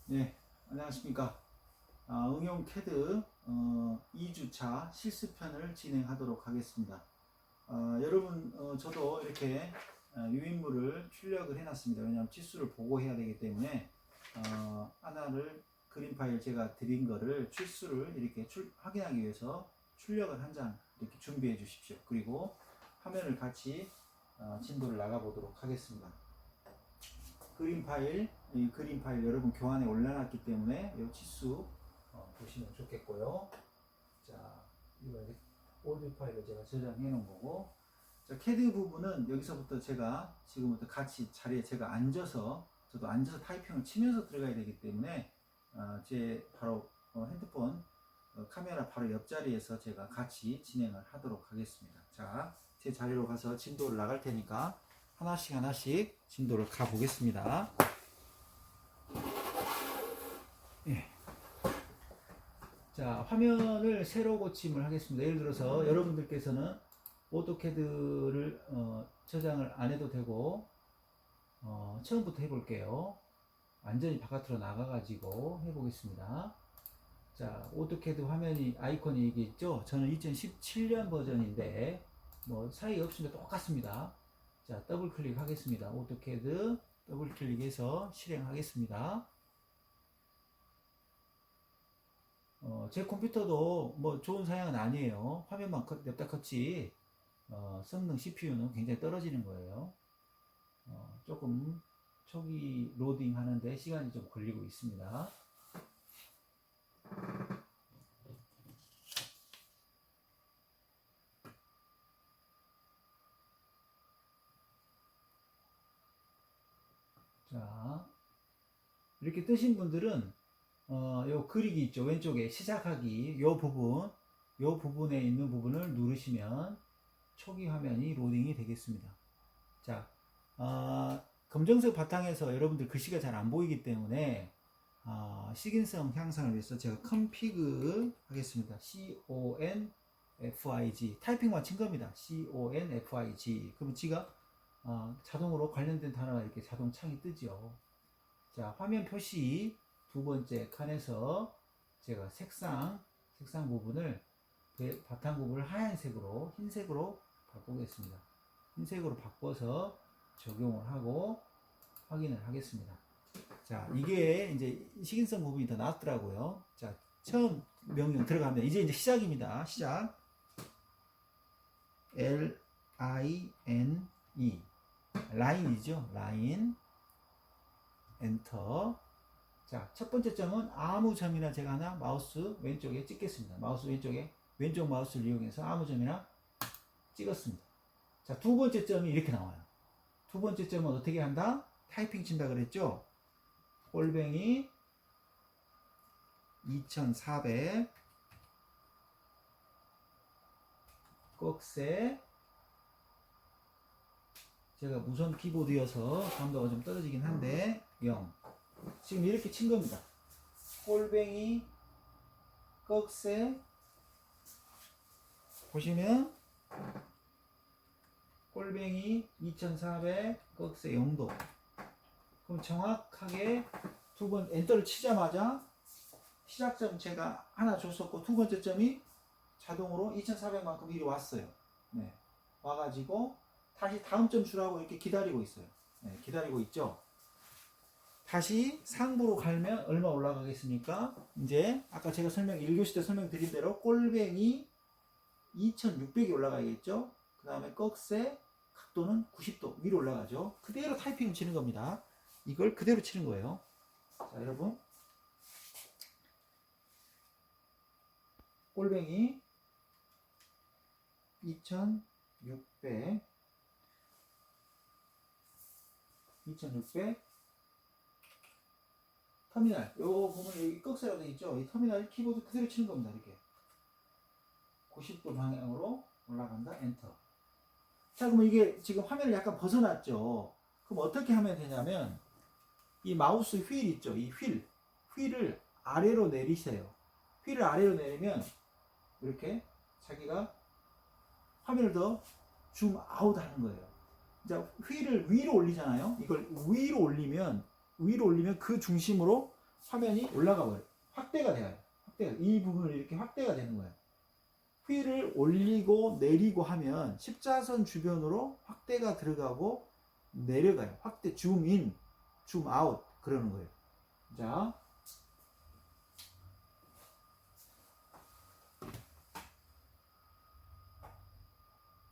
네, 안녕하십니까. 응용 캐드 2주차 실습편을 진행하도록 하겠습니다. 여러분, 저도 이렇게 유인물을 출력을 해놨습니다. 왜냐하면 치수를 보고 해야 되기 때문에 하나를 그림 파일 제가 드린 거를 치수를 이렇게 확인하기 위해서 출력을 한 장 이렇게 준비해 주십시오. 그리고 화면을 같이 진도를 나가 보도록 하겠습니다. 이 그림 파일 여러분 교환에 올려놨기 때문에 이 치수 보시면 좋겠고요. 자, 이거 오디오 파일을 제가 저장해 놓은 거고, 자, 캐드 부분은 여기서부터 제가 지금부터 같이 자리에 제가 앉아서, 저도 앉아서 타이핑을 치면서 들어가야 되기 때문에 제 바로 핸드폰 카메라 바로 옆자리에서 제가 같이 진행을 하도록 하겠습니다. 자, 제 자리로 가서 진도를 나갈 테니까 하나씩 진도를 가 보겠습니다. 예. 자, 화면을 새로 고침을 하겠습니다. 예를 들어서 여러분들께서는 오토캐드를 저장을 안 해도 되고 처음부터 해볼게요. 완전히 바깥으로 나가가지고 해보겠습니다. 자, 오토캐드 화면이 아이콘이 여기 있죠. 저는 2017년 버전인데 뭐 차이 없습니다. 똑같습니다. 자, 더블 클릭하겠습니다. 오토캐드 더블 클릭해서 실행하겠습니다. 제 컴퓨터도 뭐 좋은 사양은 아니에요. 화면만 냅다 컸지 성능 CPU는 굉장히 떨어지는 거예요. 조금 초기 로딩 하는데 시간이 좀 걸리고 있습니다. 자, 이렇게 뜨신 분들은 요 그리기 있죠. 왼쪽에 시작하기 요 부분에 있는 부분을 누르시면 초기 화면이 로딩이 되겠습니다. 자, 검정색 바탕에서 여러분들 글씨가 잘 안 보이기 때문에 식인성 향상을 위해서 제가 config 하겠습니다. config 타이핑만 친 겁니다. config 그럼 지가 자동으로 관련된 단어가 이렇게 자동 창이 뜨죠. 자, 화면 표시 두 번째 칸에서 제가 색상 부분을 바탕 부분을 하얀색으로 흰색으로 바꾸겠습니다. 흰색으로 바꿔서 적용을 하고 확인을 하겠습니다. 자, 이게 이제 식인성 부분이 더 낫더라고요. 자, 처음 명령 들어가면 이제 시작입니다. 시작. L-I-N-E 라인이죠. 라인 엔터. 자, 첫 번째 점은 아무 점이나 제가 하나 마우스 왼쪽에 찍겠습니다. 마우스 왼쪽에 왼쪽 마우스를 이용해서 아무 점이나 찍었습니다. 자, 두 번째 점이 이렇게 나와요. 두 번째 점은 어떻게 한다? 타이핑 친다 그랬죠? 골뱅이 2400 꺽쇠. 제가 무선 키보드여서 감도가 좀 떨어지긴 한데 0. 지금 이렇게 친 겁니다. 골뱅이 꺽쇠 보시면 골뱅이 2400 꺽쇠 0도. 그럼 정확하게 두 번 엔터를 치자마자 시작점 제가 하나 줬었고 두 번째 점이 자동으로 2400만큼 이리 왔어요. 네. 와가지고 다시 다음 점 주라고 이렇게 기다리고 있어요. 네, 기다리고 있죠. 다시 상부로 갈면 얼마 올라가겠습니까? 이제 아까 제가 1교시 때 설명드린 대로 골뱅이 2600이 올라가겠죠. 그 다음에 꺽쇠 각도는 90도 위로 올라가죠. 그대로 타이핑을 치는 겁니다. 이걸 그대로 치는 거예요. 자, 여러분, 골뱅이 2600 터미널, 요 보면 여기 꺽쇠라고 되어 있죠. 이 터미널 키보드 그대로 치는 겁니다. 이렇게 90도 방향으로 올라간다. 엔터. 자, 그러면 이게 지금 화면을 약간 벗어났죠. 그럼 어떻게 하면 되냐면 이 마우스 휠 있죠. 이 휠을 아래로 내리세요. 휠을 아래로 내리면 이렇게 자기가 화면을 더 줌 아웃 하는 거예요. 자, 휠을 위로 올리잖아요. 이걸 위로 올리면 그 중심으로 화면이 올라가 버려요. 확대가 돼요. 이 부분을 이렇게 확대가 되는 거예요. 휠을 올리고 내리고 하면 십자선 주변으로 확대가 들어가고 내려가요. 확대, 줌인, 줌아웃 그러는 거예요.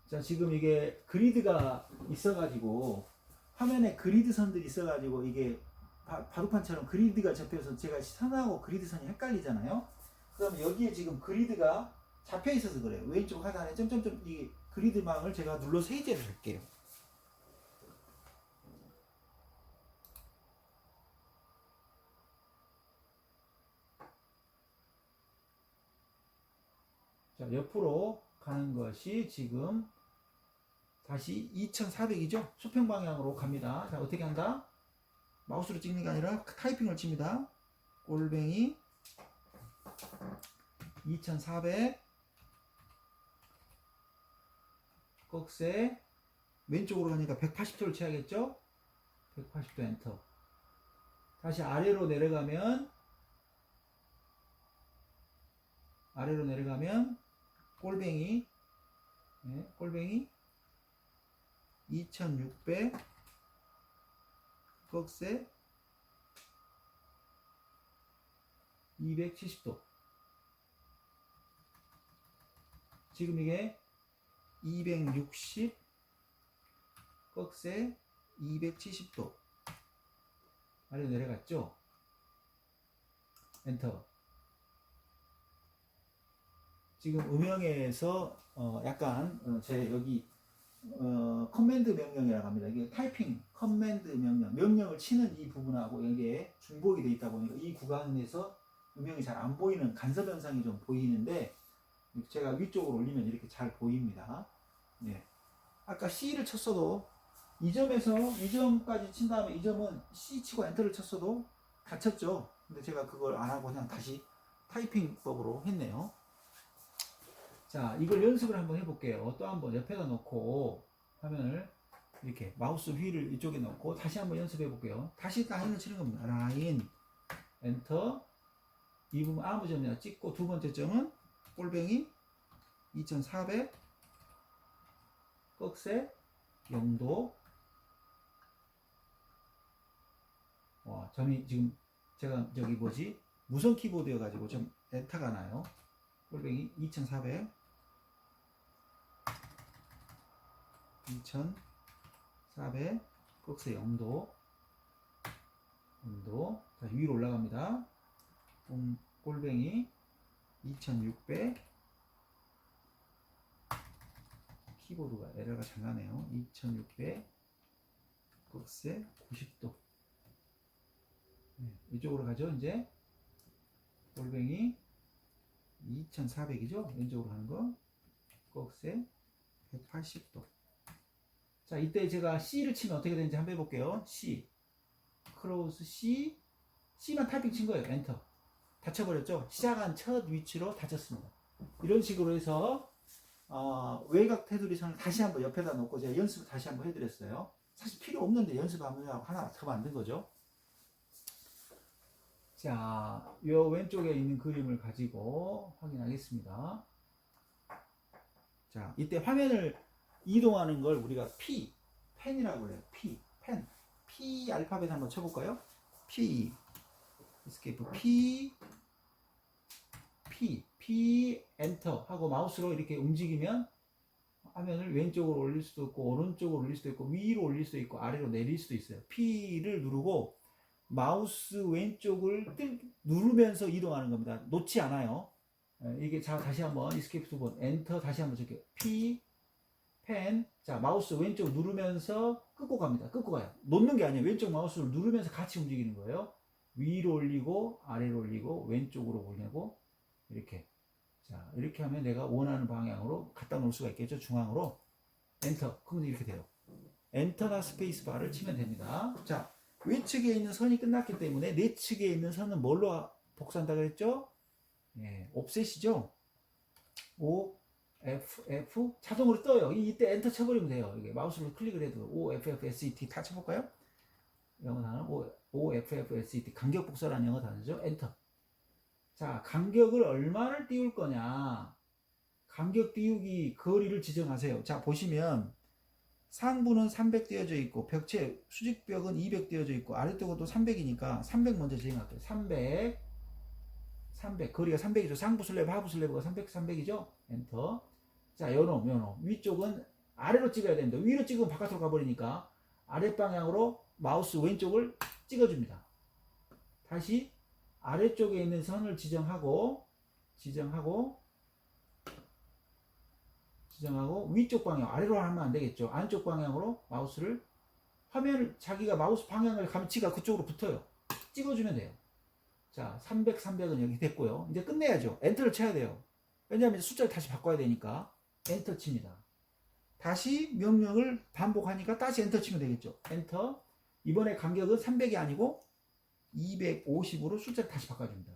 자, 지금 이게 그리드가 있어가지고 화면에 그리드 선들이 있어가지고 이게 바둑판처럼 그리드가 접혀서 제가 선하고 그리드 선이 헷갈리잖아요. 그러면 여기에 지금 그리드가 잡혀 있어서 그래요. 왼쪽 하단에 점점점 이 그리드망을 제가 눌러서 해제를 할게요. 자, 옆으로 가는 것이 지금 다시 2400이죠? 수평 방향으로 갑니다. 자, 어떻게 한다? 마우스로 찍는 게 아니라 타이핑을 칩니다. 골뱅이 2400 꺽쇠 왼쪽으로 가니까 180도를 쳐야겠죠? 180도 엔터. 다시 아래로 내려가면 골뱅이 골뱅이 2600 꺽쇠 270도. 지금 이게 260 꺽쇠 270도 아래로 내려갔죠? 엔터. 지금 음영에서 약간 제 여기 커맨드 명령이라고 합니다. 이게 타이핑 커맨드 명령을 치는 이 부분하고 여기에 중복이 되어 있다 보니까 이 구간에서 음영이 잘 안 보이는 간섭 현상이 좀 보이는데 제가 위쪽으로 올리면 이렇게 잘 보입니다. 네. 아까 C를 쳤어도 이 점까지 친 다음에 이 점은 C 치고 엔터를 쳤어도 다 쳤죠. 근데 제가 그걸 안 하고 그냥 다시 타이핑법으로 했네요. 자, 이걸 연습을 한번 해볼게요. 또 한번 옆에다 놓고 화면을 이렇게 마우스 휠을 이쪽에 놓고 다시 한번 연습해 볼게요. 다시 라인을 치는 겁니다. 라인, 엔터. 이 부분 아무 점이나 찍고 두 번째 점은 골뱅이 2400 꺽쇠 0도. 와, 점이 지금 제가 저기 무선 키보드여 가지고 좀 엔터가 나요. 골뱅이 2400 꺽쇠 0도. 자, 위로 올라갑니다. 골뱅이 2600 키보드가 에러가 잘 나네요. 2600 꺽쇠 90도. 네, 이쪽으로 가죠. 이제 골뱅이 2400이죠. 왼쪽으로 가는 거. 꺽쇠 180도. 자, 이때 제가 C를 치면 어떻게 되는지 한번 해볼게요. C, 크로스 C, C만 타이핑 친 거예요. 엔터. 닫혀버렸죠. 시작한 첫 위치로 닫혔습니다. 이런 식으로 해서 외곽 테두리 선을 다시 한번 옆에다 놓고 제가 연습을 다시 한번 해드렸어요. 사실 필요 없는데 연습하면 하나 더 만든 거죠. 자, 이 왼쪽에 있는 그림을 가지고 확인하겠습니다. 자, 이때 화면을 이동하는 걸 우리가 펜이라고 해요. 펜. P 알파벳 한번 쳐볼까요? P, 에스케이프, P, 엔터 하고 마우스로 이렇게 움직이면 화면을 왼쪽으로 올릴 수도 있고 오른쪽으로 올릴 수도 있고 위로 올릴 수도 있고 아래로 내릴 수도 있어요. P를 누르고 마우스 왼쪽을 누르면서 이동하는 겁니다. 놓지 않아요. 이게 자 다시 한번 에스케이프 두 번 엔터 다시 한번 적게요. P, 펜. 자, 마우스 왼쪽 누르면서 끄고 갑니다. 끄고 가요. 놓는 게 아니에요. 왼쪽 마우스를 누르면서 같이 움직이는 거예요. 위로 올리고 아래로 올리고 왼쪽으로 올리고 이렇게. 자, 이렇게 하면 내가 원하는 방향으로 갖다 놓을 수가 있겠죠. 중앙으로. 엔터. 그러면 이렇게 돼요. 엔터나 스페이스 바를 치면 됩니다. 자, 위측에 있는 선이 끝났기 때문에 내측에 있는 선은 뭘로 복사한다 그랬죠? 예, 옵셋이죠. O, F 자동으로 떠요. 이때 엔터 쳐버리면 돼요. 이게 마우스로 클릭을 해도 O, F, S, E, T 다 쳐볼까요? 영어 단어 OFFSET 간격 복사라는 영어 단어죠. 엔터. 자, 간격을 얼마를 띄울 거냐. 간격 띄우기 거리를 지정하세요. 자, 보시면 상부는 300 띄어져 있고 벽체 수직벽은 200 띄어져 있고 아래쪽은 또 300이니까 300 먼저 지정할게요. 300 거리가 300이죠. 상부 슬래브 하부 슬래브가 300이죠. 엔터. 자, 요놈 위쪽은 아래로 찍어야 됩니다. 위로 찍으면 바깥으로 가버리니까 아랫 방향으로 마우스 왼쪽을 찍어줍니다. 다시 아래쪽에 있는 선을 지정하고 위쪽 방향 아래로 하면 안 되겠죠. 안쪽 방향으로 마우스를 화면을 자기가 마우스 방향을 감지가 그쪽으로 붙어요. 찍어주면 돼요. 자, 300은 여기 됐고요. 이제 끝내야죠. 엔터를 쳐야 돼요. 왜냐하면 숫자를 다시 바꿔야 되니까 엔터 칩니다. 다시 명령을 반복하니까 다시 엔터 치면 되겠죠. 엔터. 이번에 간격은 300이 아니고 250으로 숫자를 다시 바꿔줍니다.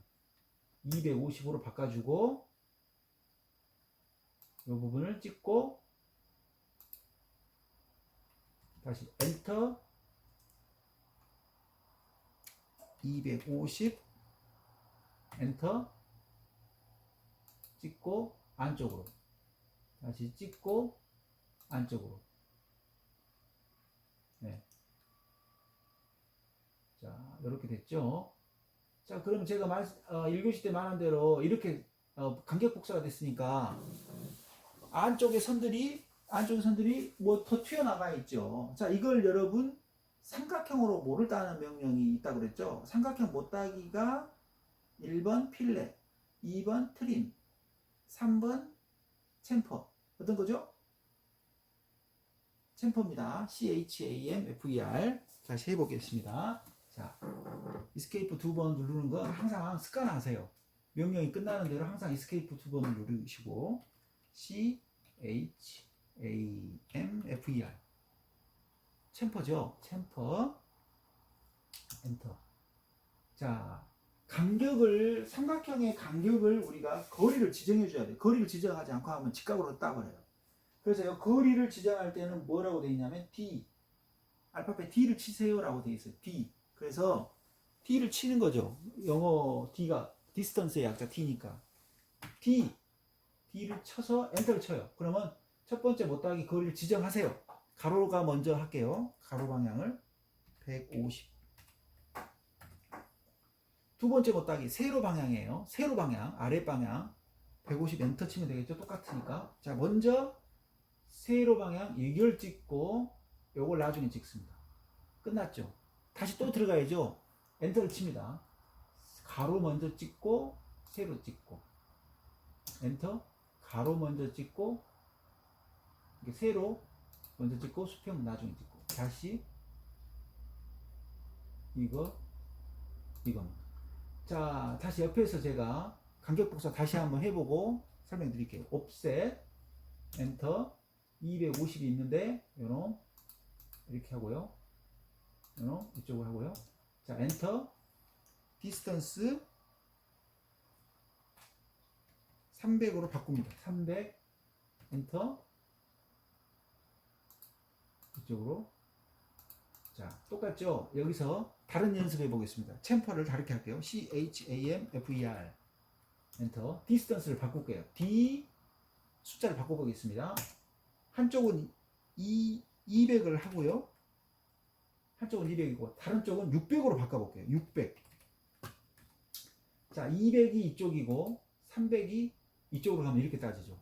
250으로 바꿔주고 이 부분을 찍고 다시 엔터. 250 엔터 찍고 안쪽으로 다시 찍고 안쪽으로. 네. 자, 이렇게 됐죠. 자, 그럼 제가 1교시 때 말한 대로 이렇게 간격 복사가 됐으니까 안쪽의 선들이 뭐 더 튀어나가 있죠. 자, 이걸 여러분 삼각형으로 뭐를 따는 명령이 있다고 그랬죠. 삼각형 못 따기가 1번 필렛, 2번 트림, 3번 챔퍼. 어떤 거죠? 챔퍼입니다. CHAMFER. 다시 해보겠습니다. 자, 이스케이프 2번 누르는 건 항상 습관하세요. 명령이 끝나는 대로 항상 이스케이프 2번을 누르시고 CHAMFER. 챔퍼죠. 챔퍼. 엔터. 자, 삼각형의 간격을 우리가 거리를 지정해 줘야 돼요. 거리를 지정하지 않고 하면 직각으로 따버려요. 그래서 이 거리를 지정할 때는 뭐라고 되어 있냐면 D. 알파벳 D를 치세요라고 되어 있어요. D. 그래서 D를 치는 거죠. 영어 D가 디스턴스의 약자 T니까. D를 쳐서 엔터를 쳐요. 그러면 첫 번째 못따기 거리를 지정하세요. 가로가 먼저 할게요. 가로 방향을 150. 두 번째 못따기 세로 방향이에요. 세로 방향, 아래 방향 150 엔터 치면 되겠죠. 똑같으니까. 자, 먼저 세로 방향 이걸 찍고 요걸 나중에 찍습니다. 끝났죠. 다시 또 들어가야죠. 엔터를 칩니다. 가로 먼저 찍고 세로 찍고 엔터. 가로 먼저 찍고 세로 먼저 찍고 수평 나중에 찍고 다시 이거. 자, 다시 옆에서 제가 간격 복사 다시 한번 해보고 설명드릴게요. 옵셋 엔터. 250이 있는데 요놈 이렇게 하고요. 요놈 이쪽으로 하고요. 자, 엔터. 디스턴스 300으로 바꿉니다. 300 엔터. 이쪽으로. 자, 똑같죠? 여기서 다른 연습해 보겠습니다. 챔퍼를 다르게 할게요. CHAMFER 엔터. 디스턴스를 바꿀게요. D 숫자를 바꿔보겠습니다. 한쪽은 200을 하고요. 한쪽은 200이고 다른 쪽은 600으로 바꿔볼게요. 600. 자, 200이 이쪽이고 300이 이쪽으로 가면 이렇게 따지죠.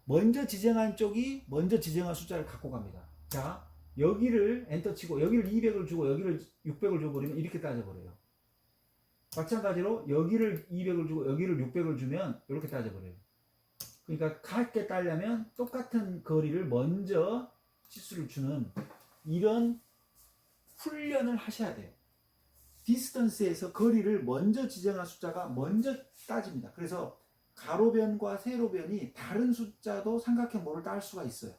먼저 지정한 쪽이 먼저 지정한 숫자를 갖고 갑니다. 자, 여기를 엔터 치고 여기를 200을 주고 여기를 600을 줘버리면 이렇게 따져버려요. 마찬가지로 여기를 200을 주고 여기를 600을 주면 이렇게 따져버려요. 그러니까 같게 따려면 똑같은 거리를 먼저 치수를 주는 이런 훈련을 하셔야 돼요. 디스턴스에서 거리를 먼저 지정한 숫자가 먼저 따집니다. 그래서 가로변과 세로변이 다른 숫자도 삼각형 뭐를 딸 수가 있어요.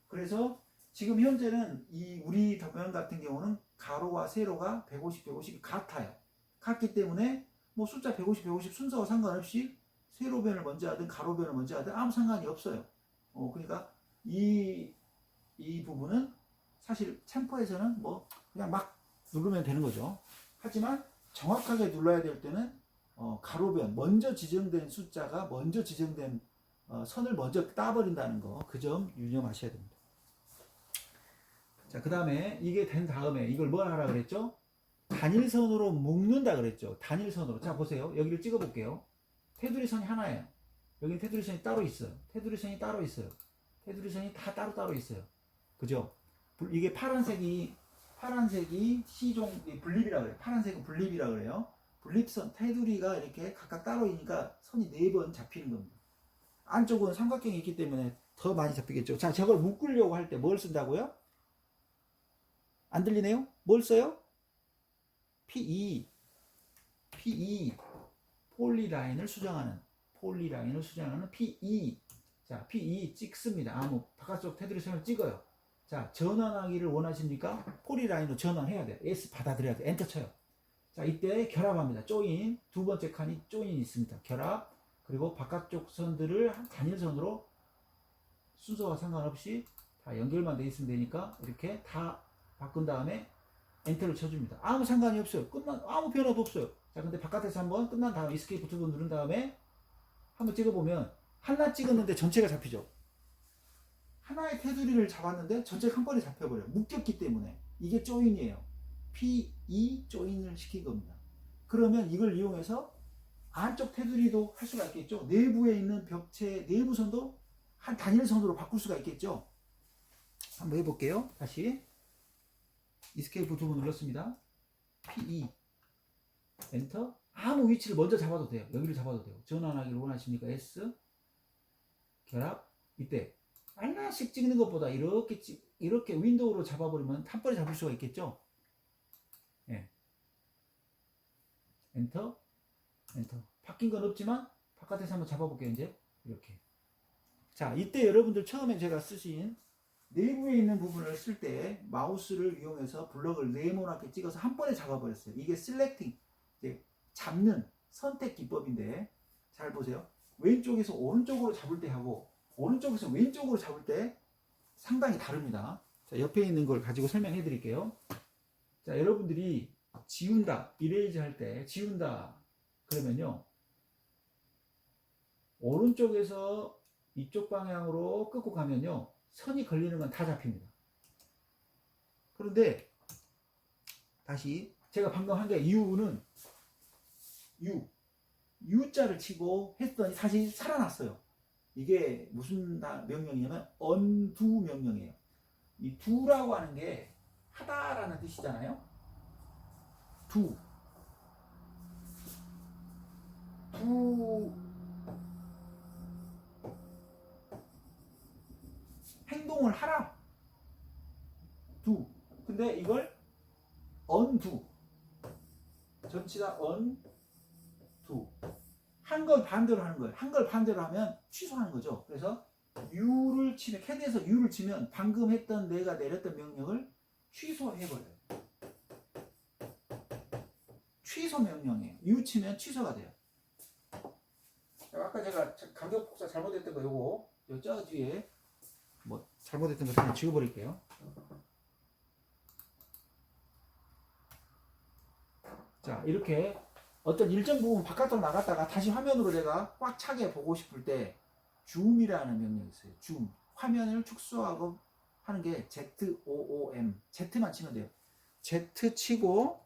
그래서 지금 현재는 이 우리 도면 같은 경우는 가로와 세로가 150, 150이 같아요. 같기 때문에 뭐 숫자 150, 150 순서와 상관없이 세로변을 먼저 하든 가로변을 먼저 하든 아무 상관이 없어요. 그러니까 이 부분은 사실 챔퍼에서는 뭐 그냥 막 누르면 되는 거죠. 하지만 정확하게 눌러야 될 때는 가로변 먼저 지정된 숫자가 먼저 지정된 선을 먼저 따버린다는 거, 그 점 유념하셔야 됩니다. 자, 그 다음에 이게 된 다음에 이걸 뭘 하라 그랬죠? 단일선으로 묶는다 그랬죠. 단일선으로. 자, 보세요. 여기를 찍어 볼게요. 테두리 선이 하나예요. 여기는 테두리 선이 따로 있어요. 테두리 선이 따로 있어요. 테두리 선이 다 따로 있어요. 그죠? 이게 파란색이 C종 분립이라 그래요. 파란색은 분립이라 그래요. 분립선 테두리가 이렇게 각각 따로 있으니까 선이 4번 잡히는 겁니다. 안쪽은 삼각형이 있기 때문에 더 많이 잡히겠죠. 자, 저걸 묶으려고 할 때 뭘 쓴다고요? 안 들리네요? 뭘 써요? PE 폴리라인을 수정하는 PE. 자, PE 찍습니다. 바깥쪽 테두리 선을 찍어요. 자, 전환하기를 원하십니까? 폴리라인으로 전환해야 돼요. S 받아들여야 돼요. 엔터 쳐요. 자, 이때 결합합니다. 조인, 두 번째 칸이 조인이 있습니다. 결합, 그리고 바깥쪽 선들을 단일선으로 순서와 상관없이 다 연결만 돼 있으면 되니까 이렇게 다 바꾼 다음에 엔터를 쳐줍니다. 아무 상관이 없어요. 아무 변화도 없어요. 자, 근데 바깥에서 한번 끝난 다음에 이스케이프 2번 누른 다음에 한번 찍어보면 하나 찍었는데 전체가 잡히죠. 하나의 테두리를 잡았는데 전체가 한 번에 잡혀버려요. 묶였기 때문에. 이게 조인이에요. PE 조인을 시킨 겁니다. 그러면 이걸 이용해서 안쪽 테두리도 할 수가 있겠죠. 내부에 있는 벽체 내부선도 한 단일선으로 바꿀 수가 있겠죠. 한번 해볼게요. 다시 이스케이프 2번 눌렀습니다. PE 엔터. 아무 위치를 먼저 잡아도 돼요. 여기를 잡아도 돼요. 전환하기를 원하십니까? S 결합. 이때 하나씩 찍는 것보다 이렇게 윈도우로 잡아버리면 한 번에 잡을 수가 있겠죠. 예. 엔터 바뀐 건 없지만 바깥에서 한번 잡아볼게요. 이제 이렇게. 자, 이때 여러분들 처음에 제가 쓰신 내부에 있는 부분을 쓸 때 마우스를 이용해서 블럭을 네모나게 찍어서 한 번에 잡아버렸어요. 이게 셀렉팅, 이제 잡는 선택 기법인데, 잘 보세요. 왼쪽에서 오른쪽으로 잡을 때 하고 오른쪽에서 왼쪽으로 잡을 때 상당히 다릅니다. 자, 옆에 있는 걸 가지고 설명해 드릴게요. 자, 여러분들이 지운다, 이레이즈 할 때 지운다 그러면요, 오른쪽에서 이쪽 방향으로 끄고 가면요, 선이 걸리는 건 다 잡힙니다. 그런데 다시 제가 방금 한 게 U는 U자를 치고 했더니 다시 살아났어요. 이게 무슨 명령이냐면 undo 명령이에요. 이 do라고 하는 게 하다라는 뜻이잖아요. do 행동을 하라. do. 근데 이걸 undo. 전치 다 undo. 한 걸 반대로 하는 거예요. 한 걸 반대로 하면 취소하는 거죠. 그래서 U를 치면, 캐드에서 U를 치면 방금 했던 내가 내렸던 명령을 취소해버려요. 취소 명령이에요. U 치면 취소가 돼요. 아까 제가 가격 복사 잘못했던 거 요거 저 뒤에 뭐 잘못했던 거 그냥 지워버릴게요. 자, 이렇게 어떤 일정 부분 바깥으로 나갔다가 다시 화면으로 내가 꽉 차게 보고 싶을 때 줌이라는 명령이 있어요. 줌. 화면을 축소하고 하는 게 ZOOM. Z만 치면 돼요. Z 치고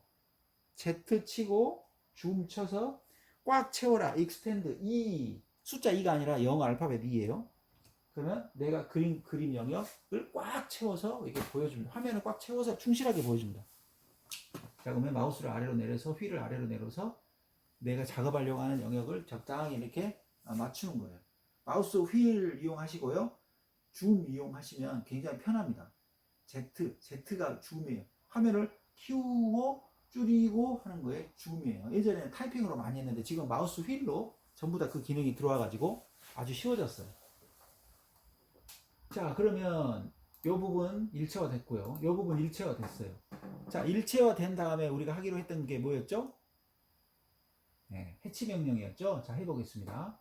줌 쳐서 꽉 채워라. extend E. 숫자 2가 아니라 영어 알파벳 2예요. 그러면 내가 그림 영역을 꽉 채워서 이렇게 보여줍니다. 화면을 꽉 채워서 충실하게 보여줍니다. 자, 그러면 마우스를 아래로 내려서 휠을 아래로 내려서 내가 작업하려고 하는 영역을 적당히 이렇게 맞추는 거예요. 마우스 휠 이용하시고요. 줌 이용하시면 굉장히 편합니다. Z가 줌이에요. 화면을 키우고 줄이고 하는 거에 줌이에요. 예전에는 타이핑으로 많이 했는데 지금 마우스 휠로 전부 다 그 기능이 들어와 가지고 아주 쉬워졌어요. 자, 그러면 이 부분 일체화 됐고요. 이 부분 일체화 됐어요. 자, 일체화 된 다음에 우리가 하기로 했던 게 뭐였죠? 네, 해치 명령이었죠. 자, 해보겠습니다.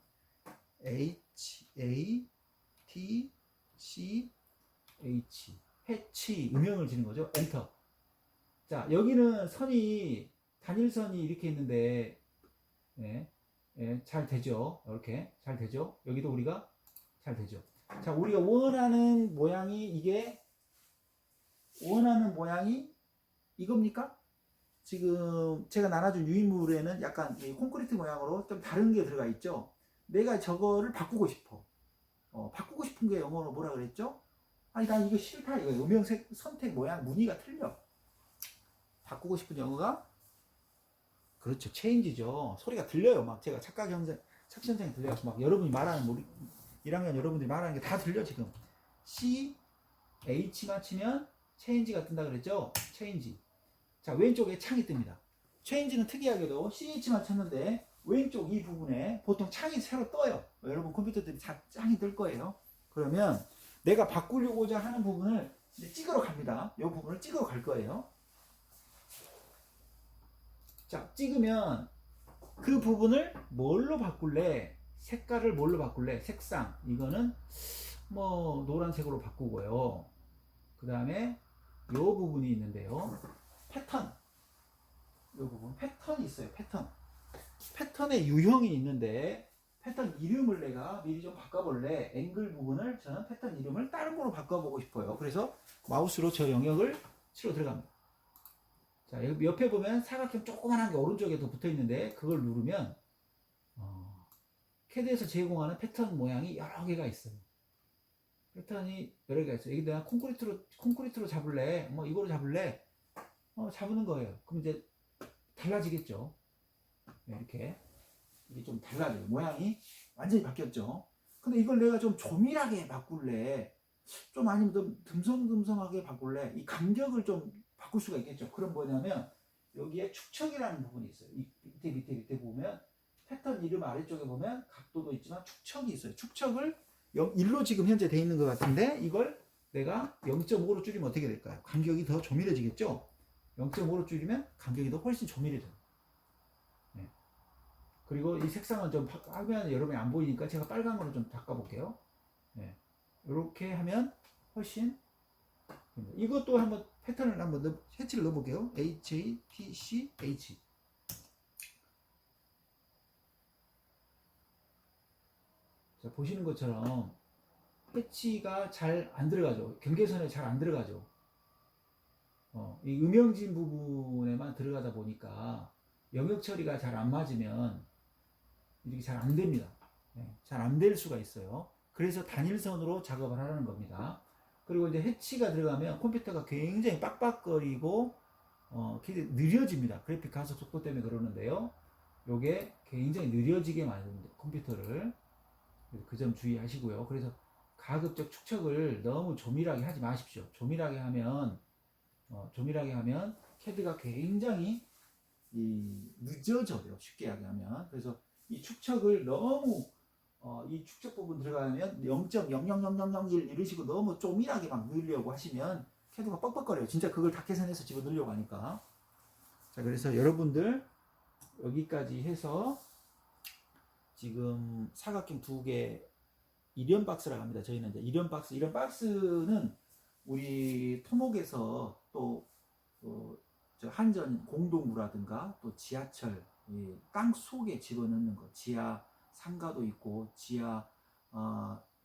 HATCH 해치 음영을 지는 거죠. 엔터. 자, 여기는 선이, 단일선이 이렇게 있는데, 예, 예, 잘 되죠. 이렇게 잘 되죠. 여기도 우리가 잘 되죠. 자, 우리가 원하는 모양이 이겁니까? 지금 제가 나눠준 유인물에는 약간 이 콘크리트 모양으로 좀 다른 게 들어가 있죠. 내가 저거를 바꾸고 싶어. 바꾸고 싶은 게 영어로 뭐라 그랬죠? 아니, 나 이거 싫다. 이거 음영색 선택 모양 무늬가 틀려. 바꾸고 싶은 영어가 그렇죠. 체인지죠. 소리가 들려요. 막 제가 착각 현상이 들려요. 막 여러분이 말하는 1학년 여러분들이 말하는 게 다 들려 지금. C, H만 치면 체인지가 뜬다 그랬죠? 체인지. 자, 왼쪽에 창이 뜹니다. 체인지는 특이하게도 CH만 쳤는데 왼쪽 이 부분에 보통 창이 새로 떠요. 여러분 컴퓨터들이 창이 뜰 거예요. 그러면 내가 바꾸려고자 하는 부분을 이제 찍으러 갑니다. 이 부분을 찍으러 갈 거예요. 자, 찍으면 그 부분을 뭘로 바꿀래? 색깔을 뭘로 바꿀래? 색상. 이거는 뭐 노란색으로 바꾸고요. 그 다음에 이 부분이 있는데요. 패턴. 이 부분 패턴이 있어요. 패턴의 유형이 있는데 패턴 이름을 내가 미리 좀 바꿔볼래. 앵글 부분을 저는 패턴 이름을 다른 거로 바꿔보고 싶어요. 그래서 마우스로 저 영역을 치러 들어갑니다. 자, 여기 옆에 보면 사각형 조그만한 게 오른쪽에도 붙어 있는데 그걸 누르면 캐드에서 제공하는 패턴 모양이 여러 개가 있어요. 패턴이 여러 개가 있어요. 여기 내가 콘크리트로 잡을래? 뭐 이거로 잡을래? 잡는 거예요. 그럼 이제 달라지겠죠. 이렇게 이게 좀 달라져요. 모양이 완전히 바뀌었죠. 근데 이걸 내가 좀 조밀하게 바꿀래? 좀 아니면 좀 듬성듬성하게 바꿀래? 이 간격을 좀 바꿀 수가 있겠죠. 그럼 뭐냐면 여기에 축척이라는 부분이 있어요. 이 밑에 보면 패턴 이름 아래쪽에 보면 각도도 있지만 축척이 있어요. 축척을 1로 지금 현재 돼 있는 것 같은데 이걸 내가 0.5로 줄이면 어떻게 될까요? 간격이 더 조밀해지겠죠. 0.5로 줄이면 간격이 더 훨씬 조밀해져요. 네. 그리고 이 색상은 좀 하면 여러분이 안 보이니까 제가 빨간으로 좀 바꿔볼게요. 네. 이렇게 하면 훨씬 이것도 한번 패턴을 한번 해치를 넣어볼게요. HATCH. 자, 보시는 것처럼 패치가 잘 안 들어가죠. 경계선에 잘 안 들어가죠. 이 음영진 부분에만 들어가다 보니까 영역 처리가 잘 안 맞으면 이렇게 잘 안 됩니다. 네, 잘 안 될 수가 있어요. 그래서 단일선으로 작업을 하라는 겁니다. 그리고 이제 해치가 들어가면 컴퓨터가 굉장히 빡빡거리고 느려집니다. 그래픽 가속 속도 때문에 그러는데요. 요게 굉장히 느려지게 만듭니다. 컴퓨터를. 그 점 주의하시고요. 그래서 가급적 축척을 너무 조밀하게 하지 마십시오. 조밀하게 하면 캐드가 굉장히 늦어져요. 쉽게 하면. 그래서 이 축척을 너무 이 축척 부분 들어가면 0.00001 이런 식으로 너무 조밀하게 막 넣으려고 하시면 캐드가 뻑뻑거려요. 진짜 그걸 다 계산해서 집어넣으려고 하니까. 자, 그래서 여러분들 여기까지 해서 지금 사각형 2개 일연 박스라고 합니다. 저희는 이제 일연 박스는 우리 토목에서 또 저 한전 공동구라든가 또 지하철 땅 속에 집어넣는 거, 지하 상가도 있고 지하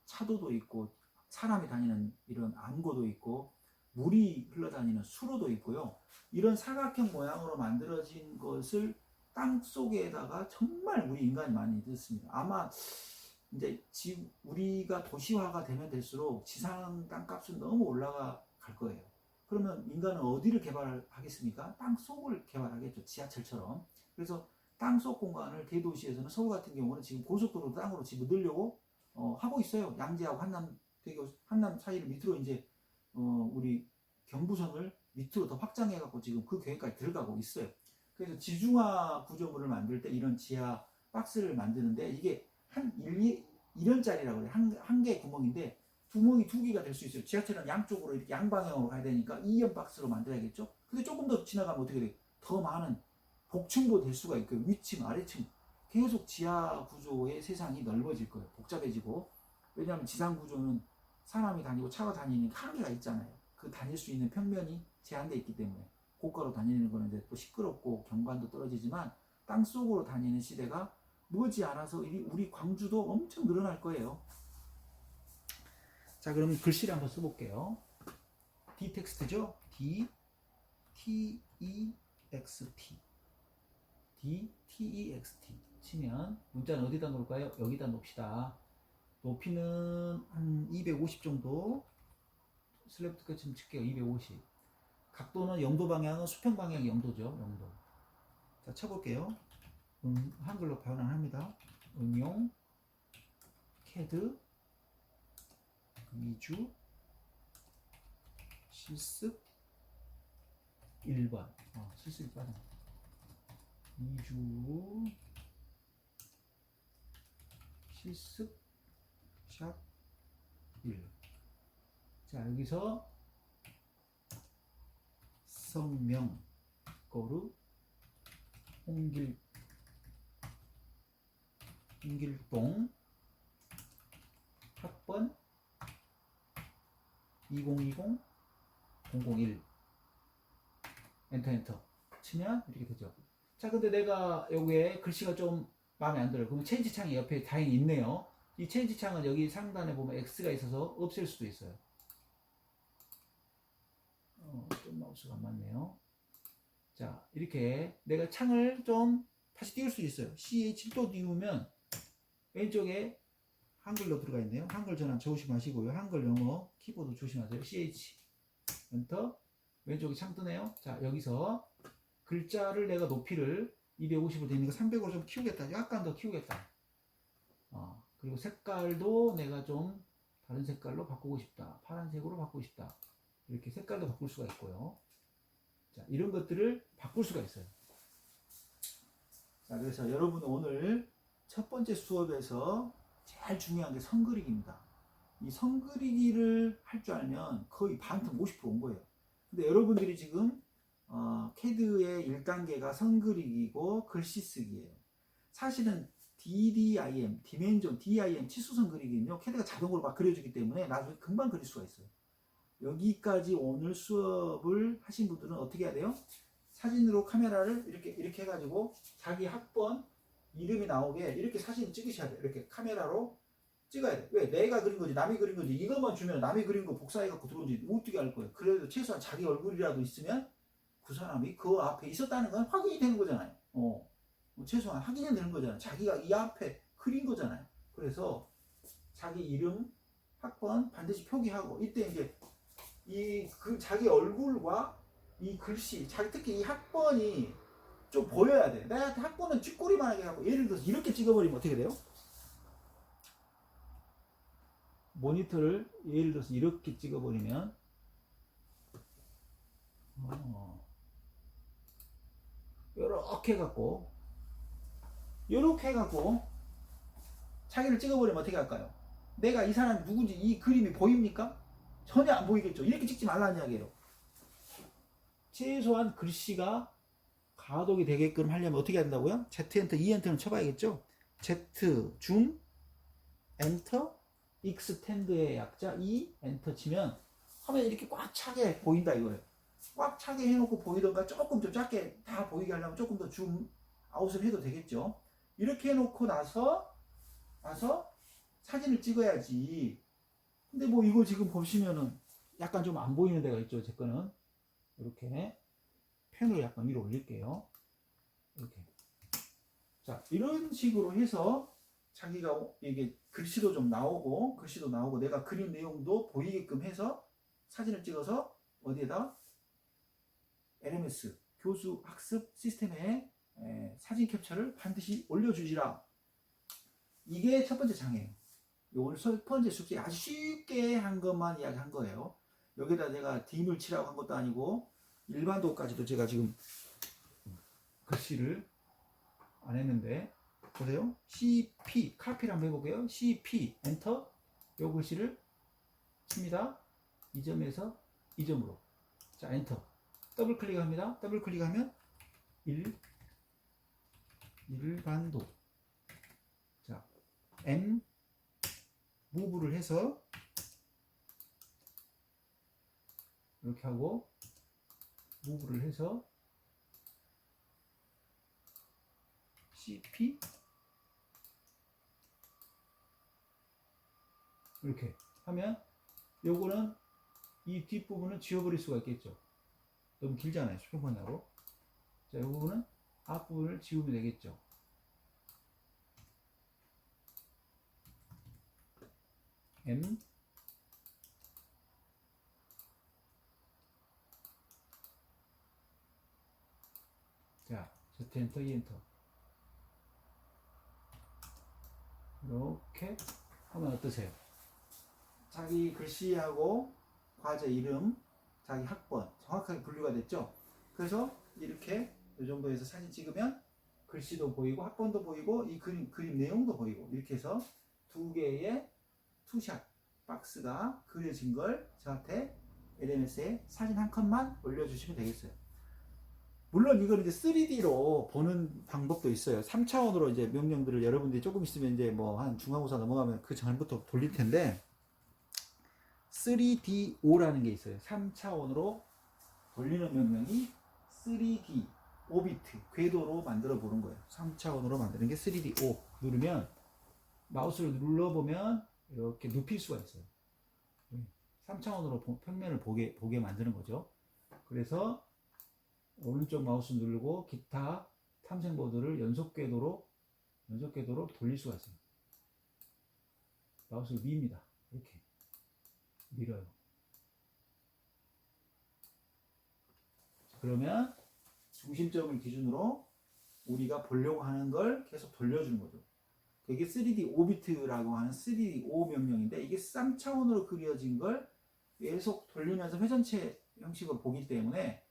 차도도 있고 사람이 다니는 이런 암고도 있고 물이 흘러다니는 수로도 있고요. 이런 사각형 모양으로 만들어진 것을 땅 속에다가 정말 우리 인간이 많이 넣습니다. 아마 이제 우리가 도시화가 되면 될수록 지상 땅값은 너무 올라갈 거예요. 그러면 인간은 어디를 개발하겠습니까? 땅 속을 개발하겠죠. 지하철처럼. 그래서 땅 속 공간을 대도시에서는 서울 같은 경우는 지금 고속도로 땅으로 집어넣으려고 하고 있어요. 양재하고 한남 사이를 밑으로 이제 우리 경부선을 밑으로 더 확장해갖고 지금 그 계획까지 들어가고 있어요. 그래서 지중화 구조물을 만들 때 이런 지하 박스를 만드는데 이게 한 1년짜리라고 그래요. 한 개의 구멍인데 구멍이 2개가 될 수 있어요. 지하철은 양쪽으로 이렇게 양방향으로 가야 되니까 2연 박스로 만들어야겠죠. 근데 조금 더 지나가면 어떻게 돼요? 더 많은 복층도 될 수가 있고요. 위층, 아래층 계속 지하 구조의 세상이 넓어질 거예요. 복잡해지고. 왜냐하면 지상 구조는 사람이 다니고 차가 다니는 한계가 있잖아요. 그 다닐 수 있는 평면이 제한되어 있기 때문에. 고가로 다니는 거는 이제 또 시끄럽고 경관도 떨어지지만 땅 속으로 다니는 시대가 머지않아서 우리 광주도 엄청 늘어날 거예요. 자, 그럼 글씨를 한번 써볼게요. D 텍스트죠? D T E X T D T E X T 치면 문자는 어디다 놓을까요? 여기다 놓읍시다. 높이는 한 250 정도. 슬랩 끝쯤 칠게요. 250. 각도는 영도 방향은 수평 방향이 영도죠. 영도. 자, 쳐볼게요. 한글로 변환합니다. 응용 CAD 위주 실습 1번. 실습 1번. 위주 실습 샵 1. 자, 여기서 성명 거루 홍길동 학번 2020-001 엔터 치면 이렇게 되죠. 자, 근데 내가 여기에 글씨가 좀 마음에 안 들어요. 그럼 체인지 창이 옆에 다행히 있네요. 이 체인지 창은 여기 상단에 보면 X가 있어서 없앨 수도 있어요. 좀 마우스가 안 맞네요. 자, 이렇게 내가 창을 좀 다시 띄울 수 있어요. CH 또 띄우면 왼쪽에 한글로 들어가 있네요. 한글 전환 조심하시고요. 한글 영어 키보드 조심하세요. CH 엔터. 왼쪽에 창 뜨네요. 자, 여기서 글자를 내가 높이를 250으로 되니까 300으로 좀 키우겠다. 약간 더 키우겠다. 그리고 색깔도 내가 좀 다른 색깔로 바꾸고 싶다. 파란색으로 바꾸고 싶다. 이렇게 색깔도 바꿀 수가 있고요. 자, 이런 것들을 바꿀 수가 있어요. 자, 그래서 여러분 오늘 첫 번째 수업에서 제일 중요한 게 선 그리기입니다. 이 선 그리기를 할 줄 알면 거의 반틈 50% 온 거예요. 근데 여러분들이 지금 CAD의 1단계가 선 그리기고 글씨 쓰기예요. 사실은 DDIM, 디멘전, DIM, 치수선 그리기는요, CAD가 자동으로 막 그려주기 때문에 나중에 금방 그릴 수가 있어요. 여기까지 오늘 수업을 하신 분들은 어떻게 해야 돼요? 사진으로 카메라를 이렇게 해가지고 자기 학번 이름이 나오게 이렇게 사진을 찍으셔야 돼요. 이렇게 카메라로 찍어야 돼. 왜? 내가 그린 거지 남이 그린 거지 이것만 주면 남이 그린 거 복사해갖고 들어온지 어떻게 알 거예요. 그래도 최소한 자기 얼굴이라도 있으면 그 사람이 그 앞에 있었다는 건 확인이 되는 거잖아요. 최소한 확인이 되는 거잖아요. 자기가 이 앞에 그린 거잖아요. 그래서 자기 이름 학번 반드시 표기하고 이때 이제 자기 얼굴과 이 글씨, 특히 이 학번이 좀 보여야 돼. 내가 학번은 쥐꼬리만 하게 하고, 예를 들어서 이렇게 찍어버리면 어떻게 돼요? 모니터를 예를 들어서 이렇게 찍어버리면, 요렇게 해갖고, 자기를 찍어버리면 어떻게 할까요? 내가 이 사람이 누군지 이 그림이 보입니까? 전혀 안 보이겠죠. 이렇게 찍지 말라는 이야기예요. 최소한 글씨가 가독이 되게끔 하려면 어떻게 한다고요? Z 엔터, E 엔터는 쳐봐야겠죠. Z 줌 엔터, 익스텐드의 약자 E 엔터 치면 화면이 이렇게 꽉 차게 보인다 이거예요. 꽉 차게 해놓고 보이던가 조금 좀 작게 다 보이게 하려면 조금 더 줌 아웃을 해도 되겠죠. 이렇게 해놓고 나서 사진을 찍어야지. 근데 뭐 이거 지금 보시면은 약간 좀 안 보이는 데가 있죠. 제 거는 이렇게 펜으로 약간 위로 올릴게요. 이렇게. 자, 이런 식으로 해서 자기가 이게 글씨도 나오고 내가 그린 내용도 보이게끔 해서 사진을 찍어서 어디에다 LMS 교수 학습 시스템에 사진 캡처를 반드시 올려주시라. 이게 첫 번째 장애예요. 오늘 첫 번째 숙제 아주 쉽게 한 것만 이야기한 거예요. 여기다 제가 D물 치라고 한 것도 아니고 일반도까지도 제가 지금 글씨를 안 했는데 보세요. CP 카피를 한번 해볼게요. CP 엔터 요 글씨를 칩니다. 이 점에서 이 점으로 자 엔터 더블 클릭합니다. 더블 클릭하면 일반도 자 M 무브를 해서 이렇게 하고 무브를 해서 CP 이렇게 하면 요거는 이 뒷부분은 지워버릴 수가 있겠죠. 너무 길잖아요. 수평선하고. 자, 이 부분은 앞부분을 지우면 되겠죠. M 자, Z 엔터, E 엔터. 이렇게 하면 어떠세요? 자기 글씨하고 과제 이름, 자기 학번 정확하게 분류가 됐죠? 그래서 이렇게 이 정도에서 사진 찍으면 글씨도 보이고 학번도 보이고 이 그림 내용도 보이고 이렇게 해서 두 개의 투샷 박스가 그려진 걸 저한테 LMS에 사진 한 컷만 올려주시면 되겠어요. 물론 이걸 이제 3D로 보는 방법도 있어요. 3차원으로 이제 명령들을 여러분들이 조금 있으면 이제 뭐 한 중간고사 넘어가면 그 전부터 돌릴 텐데 3DO라는 게 있어요. 3차원으로 돌리는 명령이 3D 5비트 궤도로 만들어 보는 거예요. 3차원으로 만드는 게 3DO 누르면 마우스를 눌러보면 이렇게 눕힐 수가 있어요. 3차원으로 평면을 보게 만드는 거죠. 그래서 오른쪽 마우스 누르고 기타 탐색모드를 연속 궤도로 돌릴 수가 있어요. 마우스를 밉니다. 이렇게 밀어요. 그러면 중심점을 기준으로 우리가 보려고 하는 걸 계속 돌려주는 거죠. 이게 3D 5비트라고 하는 3D 5 명령인데 이게 3차원으로 그려진 걸 계속 돌리면서 회전체 형식으로 보기 때문에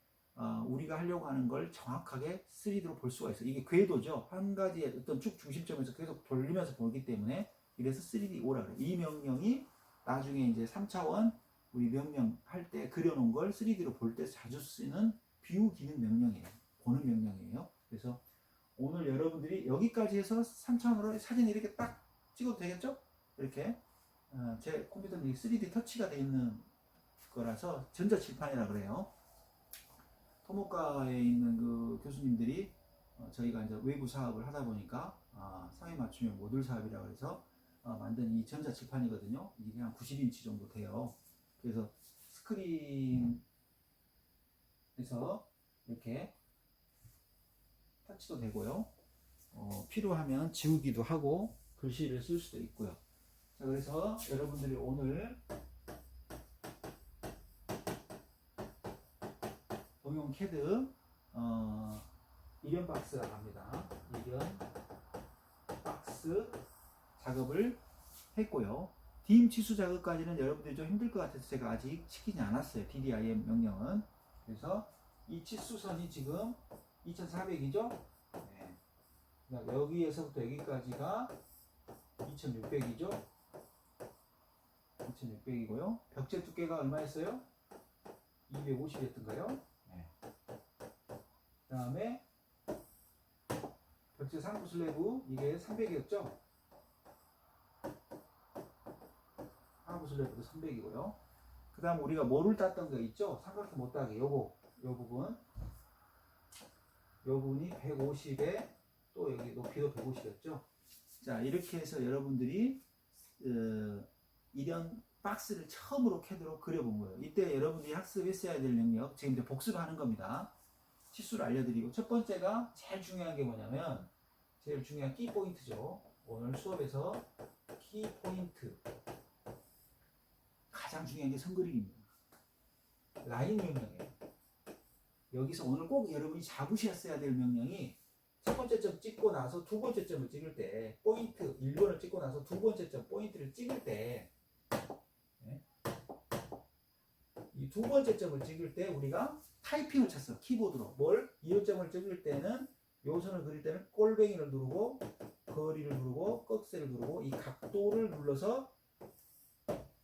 우리가 하려고 하는 걸 정확하게 3D로 볼 수가 있어요. 이게 궤도죠. 한 가지의 어떤 쭉 중심점에서 계속 돌리면서 보기 때문에 이래서 3D5라고 해요. 이 명령이 나중에 이제 3차원 우리 명령 할 때 그려놓은 걸 3D로 볼 때 자주 쓰는 뷰 기능 명령이에요. 보는 명령이에요. 그래서 오늘 여러분들이 여기까지 해서 3차원으로 사진 이렇게 딱 찍어도 되겠죠? 이렇게 제 컴퓨터는 3D 터치가 되어 있는 거라서 전자칠판이라 그래요. 토목과에 있는 그 교수님들이 저희가 이제 외부 사업을 하다 보니까 상위 맞춤형 모듈 사업이라고 해서 만든 이 전자칠판이거든요. 이게 한 90인치 정도 돼요. 그래서 스크린에서 이렇게 터치도 되고요. 필요하면 지우기도 하고 글씨를 쓸 수도 있고요. 자, 그래서 여러분들이 오늘 동용 캐드 이련 박스라고 합니다. 이련 박스 작업을 했고요. 딤 치수 작업까지는 여러분들이 좀 힘들 것 같아서 제가 아직 시키지 않았어요. DDIM 명령은. 그래서 이 치수선이 지금 2400이죠. 네. 여기에서부터 여기까지가 2600이죠. 2600이고요. 벽체 두께가 얼마였어요? 250이었던가요? 네. 그 다음에 벽체 상부 슬래브 이게 300이었죠? 하부 슬래브도 300이고요. 그 다음 우리가 뭐를 땄던 거 있죠? 삼각형 못 따게 요 부분이 150에 또 여기 높이도 150이었죠? 자, 이렇게 해서 여러분들이 이런 박스를 처음으로 캐드로 그려본 거예요. 이때 여러분들이 학습했어야 될 영역, 지금 이제 복습을 하는 겁니다. 치수를 알려드리고, 첫 번째가 제일 중요한 게 뭐냐면, 제일 중요한 키포인트죠. 오늘 수업에서 키포인트. 가장 중요한 게 선그림입니다. 라인 명령이에요. 여기서 오늘 꼭 여러분이 잡으셨어야 될 명령이 첫 번째 점 찍고 나서 두 번째 점을 찍을 때 포인트 1번을 찍고 나서 두 번째 점 포인트를 찍을 때 이 두 번째 점을 찍을 때 우리가 타이핑을 쳤어. 키보드로. 뭘? 이요점을 찍을 때는 요선을 그릴 때는 꼴뱅이를 누르고 거리를 누르고 꺽쇠를 누르고 이 각도를 눌러서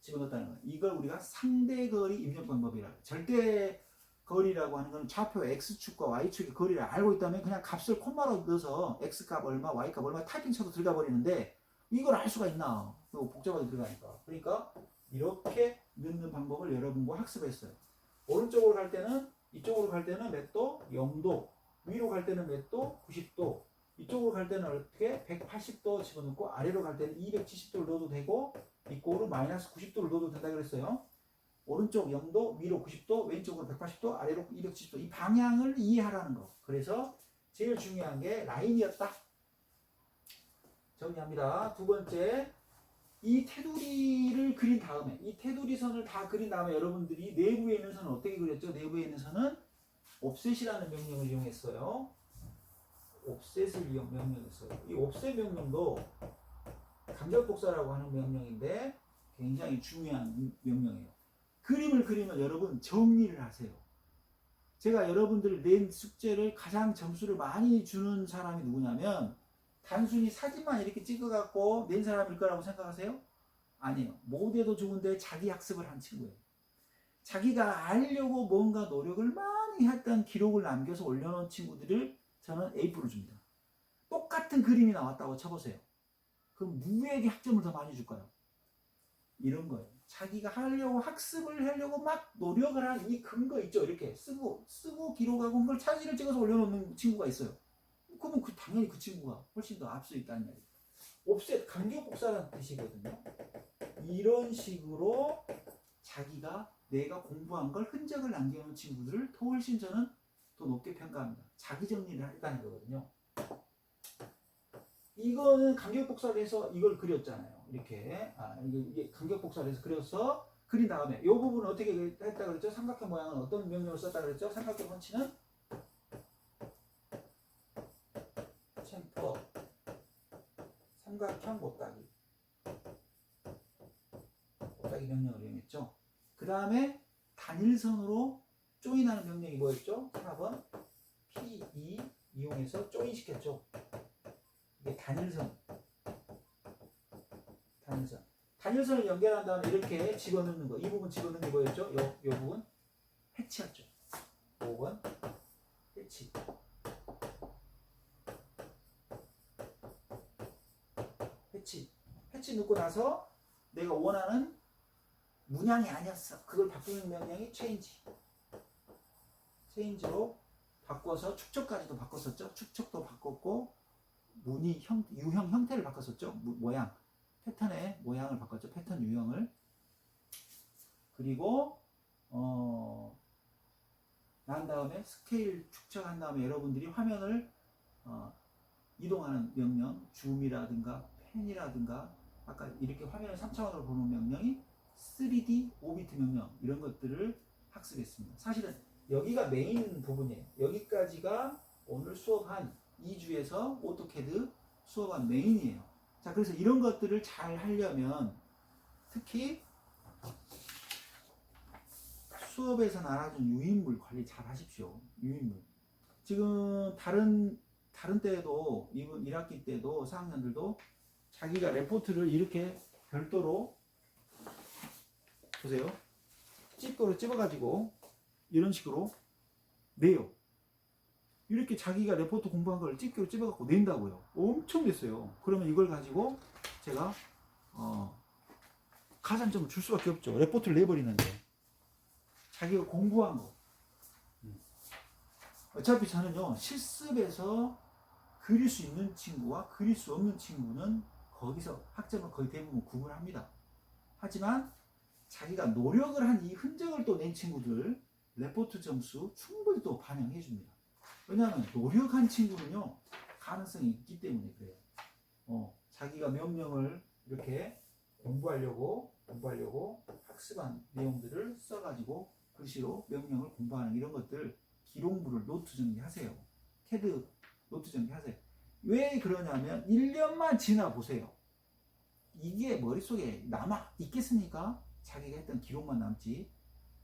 집어넣었다는 거예요. 이걸 우리가 상대거리 입력 방법이라고. 절대 거리라고 하는 건 좌표 X축과 Y축의 거리를 알고 있다면 그냥 값을 콤마로 넣어서 X값 얼마, Y값 얼마 타이핑 쳐도 들어가 버리는데 이걸 알 수가 있나? 복잡하게 들어가니까. 그러니까 이렇게 넣는 방법을 여러분과 학습했어요. 오른쪽으로 갈 때는 이쪽으로 갈 때는 몇 도? 0도. 위로 갈 때는 몇 도? 90도. 이쪽으로 갈 때는 어떻게? 180도 집어넣고 아래로 갈 때는 270도를 넣어도 되고 이꼴로 마이너스 90도를 넣어도 된다 그랬어요. 오른쪽 0도, 위로 90도, 왼쪽으로 180도, 아래로 270도. 이 방향을 이해하라는 거. 그래서 제일 중요한 게 라인이었다. 정리합니다. 두 번째, 이 테두리를 그린 다음에, 이 테두리 선을 다 그린 다음에 여러분들이 내부에 있는 선은 어떻게 그렸죠? 내부에 있는 선은 옵셋이라는 명령을 이용했어요. 옵셋을 명령했어요. 이 옵셋 명령도 간격복사라고 하는 명령인데 굉장히 중요한 명령이에요. 그림을 그리면 여러분 정리를 하세요. 제가 여러분들 낸 숙제를 가장 점수를 많이 주는 사람이 누구냐면 단순히 사진만 이렇게 찍어갖고 낸 사람일 거라고 생각하세요? 아니에요. 모두에도 좋은데 자기 학습을 한 친구예요. 자기가 알려고 뭔가 노력을 많이 했던 기록을 남겨서 올려놓은 친구들을 저는 A프로 줍니다. 똑같은 그림이 나왔다고 쳐보세요. 그럼 누구에게 학점을 더 많이 줄까요? 이런 거예요. 자기가 하려고 학습을 하려고 막 노력을 한 이 근거 있죠. 이렇게 쓰고 기록하고 그걸 사진을 찍어서 올려놓는 친구가 있어요. 그러면 당연히 그 친구가 훨씬 더 앞서 있다는 얘기예요. 옵셋, 간격복사라는 뜻이거든요. 이런 식으로 자기가 내가 공부한 걸 흔적을 남겨놓은 친구들을 더 훨씬 저는 더 높게 평가합니다. 자기 정리를 했다는 거거든요. 이거는 간격복사를 해서 이걸 그렸잖아요. 이렇게 이게 간격복사를 해서 그려서 그린 다음에 이 부분은 어떻게 했다 그랬죠? 삼각형 모양은 어떤 명령을 썼다 그랬죠? 삼각형 펀치는 챔퍼 삼각형 못따기 명령을 이용했죠. 그 다음에 단일선으로 조인하는 명령이 뭐였죠? 4번 P2 이용해서 조인시켰죠. 이게 단일선을 연결한 다음에 이렇게 집어넣는 거. 이 부분 집어넣는 게 뭐였죠? 요 부분 해치였죠. 5번 해치. 해치 넣고 나서 내가 원하는 문양이 아니었어. 그걸 바꾸는 명령이 체인지로 바꿔서 축척까지도 바꿨었죠. 축척도 바꿨고 무늬 유형 형태를 바꿨었죠. 모양 패턴의 모양을 바꿨죠. 패턴 유형을. 그리고 난 다음에 스케일 축척한 다음에 여러분들이 화면을 이동하는 명령, 줌이라든가 펜이라든가 아까 이렇게 화면을 3차원으로 보는 명령이 3D 5비트 명령 이런 것들을 학습했습니다. 사실은 여기가 메인 부분이에요. 여기까지가 오늘 수업한 2주에서 오토캐드 수업한 메인이에요. 자, 그래서 이런 것들을 잘 하려면 특히 수업에서 나눠준 유인물 관리 잘 하십시오. 유인물. 지금 다른 때에도 이번 1학기 때도 4학년들도 자기가 레포트를 이렇게 별도로 보세요. 찝거로 찝어가지고 이런 식으로 내요. 이렇게 자기가 레포트 공부한 걸 찝기로 찝어갖고 낸다고요. 엄청 됐어요. 그러면 이걸 가지고 제가 가산점을 줄 수밖에 없죠. 레포트를 내버리는데 자기가 공부한 거. 어차피 저는요 실습에서 그릴 수 있는 친구와 그릴 수 없는 친구는 거기서 학점을 거의 대부분 구분합니다. 하지만 자기가 노력을 한 이 흔적을 또 낸 친구들 레포트 점수 충분히 또 반영해 줍니다. 왜냐하면 노력한 친구는요 가능성이 있기 때문에 그래요. 자기가 명령을 이렇게 공부하려고 학습한 내용들을 써가지고 글씨로 명령을 공부하는 이런 것들 기록물을 노트 정리하세요. 캐드 노트 정리하세요. 왜 그러냐면 1년만 지나 보세요. 이게 머릿속에 남아 있겠습니까? 자기가 했던 기록만 남지.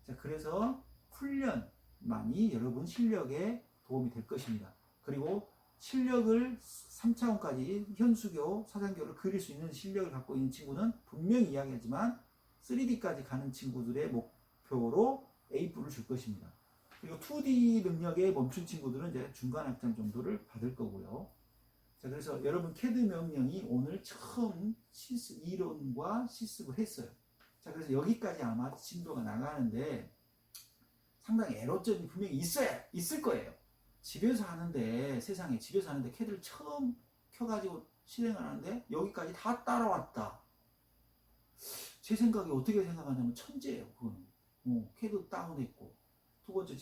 자, 그래서 훈련만이 여러분 실력에 도움이 될 것입니다. 그리고 실력을 3차원까지 현수교, 사장교를 그릴 수 있는 실력을 갖고 있는 친구는 분명히 이야기하지만 3D까지 가는 친구들의 목표로 A뿔을 줄 것입니다. 그리고 2D 능력에 멈춘 친구들은 이제 중간 학점 정도를 받을 거고요. 자, 그래서 여러분 캐드 명령이 오늘 처음 이론과 실습을 했어요. 자, 그래서 여기까지 아마 진도가 나가는데 상당히 에러점이 분명히 있을 거예요. 집에서 하는데, 세상에 집에서 하는데 캐드를 처음 켜가지고 실행을 하는데 여기까지 다 따라왔다. 제 생각에 어떻게 생각하냐면 천재예요. 그거는. 캐드 다운했고, 두 번째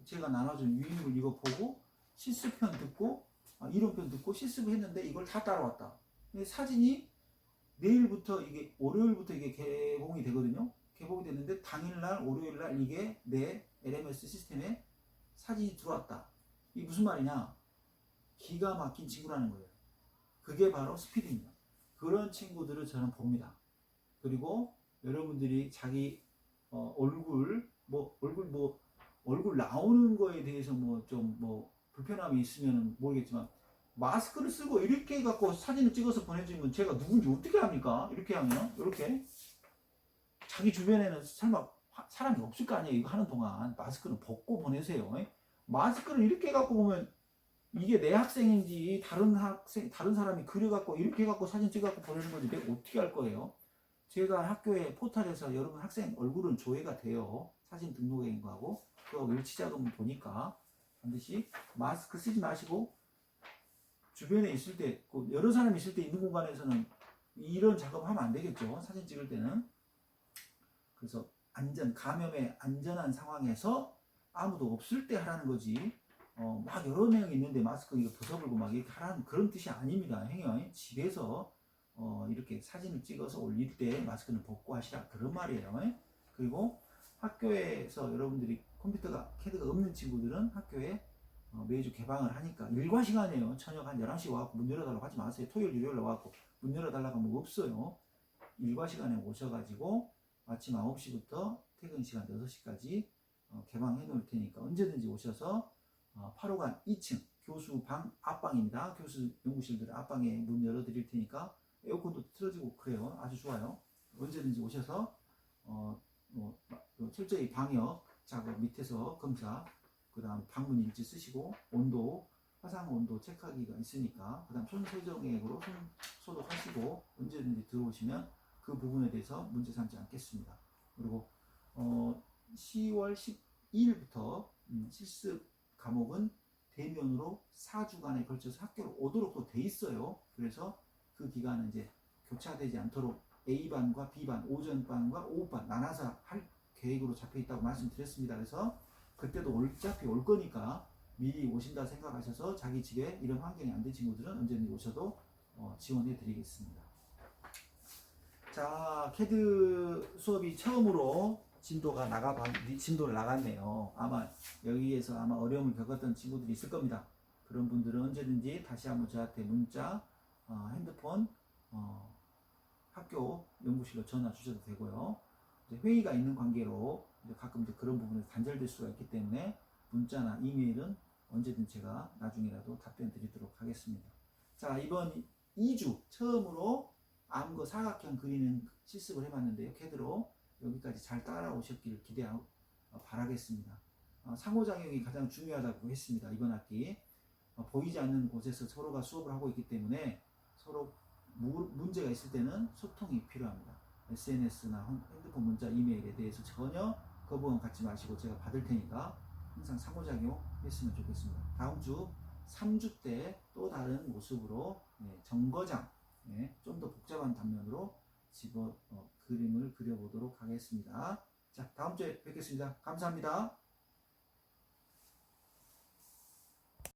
제가 나눠준 유인물 이거 보고 실습편 듣고 이론편 듣고 실습했는데 이걸 다 따라왔다. 근데 사진이 내일부터 이게 월요일부터 이게 개봉이 되거든요. 개봉이 됐는데 당일날 월요일날 이게 내 LMS 시스템에 사진이 들어왔다. 이게 무슨 말이냐? 기가 막힌 친구라는 거예요. 그게 바로 스피드입니다. 그런 친구들을 저는 봅니다. 그리고 여러분들이 자기 얼굴 나오는 거에 대해서 좀 불편함이 있으면 모르겠지만 마스크를 쓰고 이렇게 갖고 사진을 찍어서 보내주면 제가 누군지 어떻게 합니까? 이렇게 하면 이렇게 자기 주변에는 설마 사람이 없을 거 아니에요. 이거 하는 동안 마스크는 벗고 보내세요. 마스크를 이렇게 갖고 보면 이게 내 학생인지 다른 사람이 그려갖고 이렇게 갖고 사진 찍어갖고 보내는 건지 내가 어떻게 할 거예요? 제가 학교에 포털에서 여러분 학생 얼굴은 조회가 돼요. 사진 등록인 거하고 그 일치자금 보니까 반드시 마스크 쓰지 마시고 주변에 있을 때 여러 사람이 있을 때 있는 공간에서는 이런 작업을 하면 안 되겠죠. 사진 찍을 때는. 그래서 감염에 안전한 상황에서 아무도 없을 때 하라는 거지. 막 여러 명이 있는데 마스크 이거 벗어버리고 막 이렇게 하라는 그런 뜻이 아닙니다. 행여 집에서 이렇게 사진을 찍어서 올릴 때 마스크는 벗고 하시라 그런 말이에요. 그리고 학교에서 여러분들이 캐드가 없는 친구들은 학교에 매주 개방을 하니까 일과 시간이에요. 저녁 한 11시 와갖고 문 열어달라고 하지 마세요. 토요일 일요일 와갖고 문 열어달라고 하면 없어요. 일과 시간에 오셔가지고 아침 9시부터 퇴근 시간 6시까지 개방해 놓을 테니까 언제든지 오셔서 8호관 2층 교수 방 앞방입니다. 교수 연구실들 앞방에 문 열어드릴 테니까 에어컨도 틀어지고 그래요. 아주 좋아요. 언제든지 오셔서 철저히 방역 작업 밑에서 검사, 그 다음 방문 일지 쓰시고 온도, 화상 온도 체크하기가 있으니까 그 다음 손 세정액으로 손 소독하시고 언제든지 들어오시면 그 부분에 대해서 문제 삼지 않겠습니다. 그리고 10월 12일부터 실습 과목은 대면으로 4주간에 걸쳐서 학교로 오도록 또 돼 있어요. 그래서 그 기간은 이제 교차되지 않도록 A반과 B반, 오전반과 오후반 나눠서 할 계획으로 잡혀 있다고 말씀드렸습니다. 그래서 그때도 어차피 올 거니까 미리 오신다 생각하셔서 자기 집에 이런 환경이 안 된 친구들은 언제든지 오셔도 지원해 드리겠습니다. 자, 캐드 수업이 처음으로 진도를 나갔네요. 아마 여기에서 어려움을 겪었던 친구들이 있을 겁니다. 그런 분들은 언제든지 다시 한번 저한테 문자, 핸드폰, 학교 연구실로 전화 주셔도 되고요. 이제 회의가 있는 관계로 가끔 그런 부분에서 단절될 수가 있기 때문에 문자나 이메일은 언제든 제가 나중에라도 답변 드리도록 하겠습니다. 자, 이번 2주 처음으로 암거 사각형 그리는 실습을 해봤는데요. 캐드로 여기까지 잘 따라오셨기를 바라겠습니다. 상호작용이 가장 중요하다고 했습니다. 이번 학기 보이지 않는 곳에서 서로가 수업을 하고 있기 때문에 서로 문제가 있을 때는 소통이 필요합니다. SNS나 핸드폰 문자, 이메일에 대해서 전혀 거부감 갖지 마시고 제가 받을 테니까 항상 상호작용 했으면 좋겠습니다. 다음 주 3주 때 또 다른 모습으로 정거장 좀 더 복잡한 단면으로 그림을 그려보도록 하겠습니다. 자, 다음 주에 뵙겠습니다. 감사합니다.